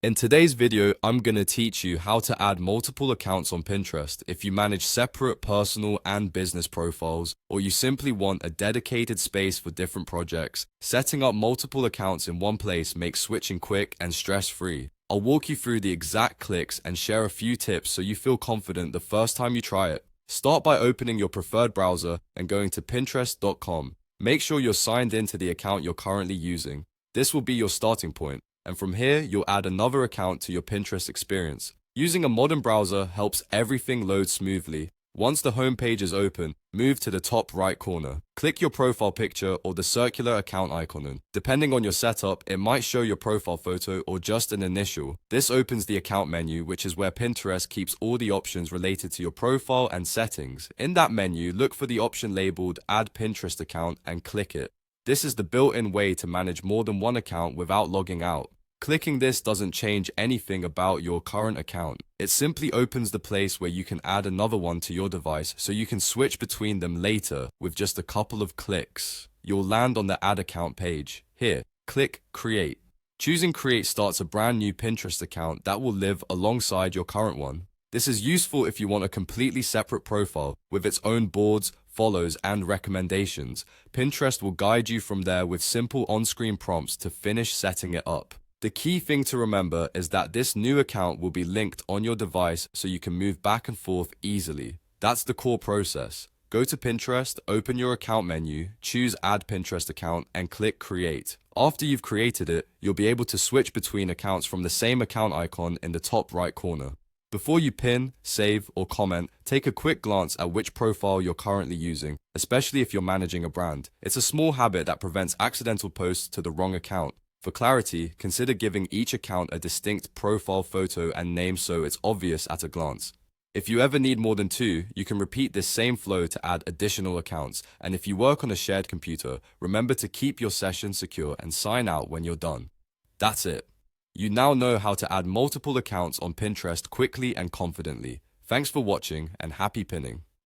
In today's video, I'm going to teach you how to add multiple accounts on Pinterest if you manage separate personal and business profiles, or you simply want a dedicated space for different projects. Setting up multiple accounts in one place makes switching quick and stress-free. I'll walk you through the exact clicks and share a few tips so you feel confident the first time you try it. Start by opening your preferred browser and going to pinterest.com. Make sure you're signed into the account you're currently using. This will be your starting point. And from here, you'll add another account to your Pinterest experience. Using a modern browser helps everything load smoothly. Once the home page is open, move to the top right corner. Click your profile picture or the circular account icon. Depending on your setup, it might show your profile photo or just an initial. This opens the account menu, which is where Pinterest keeps all the options related to your profile and settings. In that menu, look for the option labeled Add Pinterest Account and click it. This is the built-in way to manage more than one account without logging out. Clicking this doesn't change anything about your current account. It simply opens the place where you can add another one to your device so you can switch between them later with just a couple of clicks. You'll land on the Add Account page. Here, click Create. Choosing Create starts a brand new Pinterest account that will live alongside your current one. This is useful if you want a completely separate profile with its own boards, follows, and recommendations. Pinterest will guide you from there with simple on-screen prompts to finish setting it up. The key thing to remember is that this new account will be linked on your device so you can move back and forth easily. That's the core process. Go to Pinterest, open your account menu, choose Add Pinterest Account, and click Create. After you've created it, you'll be able to switch between accounts from the same account icon in the top right corner. Before you pin, save, or comment, take a quick glance at which profile you're currently using, especially if you're managing a brand. It's a small habit that prevents accidental posts to the wrong account. For clarity, consider giving each account a distinct profile photo and name so it's obvious at a glance. If you ever need more than two, you can repeat this same flow to add additional accounts. And if you work on a shared computer, remember to keep your session secure and sign out when you're done. That's it. You now know how to add multiple accounts on Pinterest quickly and confidently. Thanks for watching and happy pinning.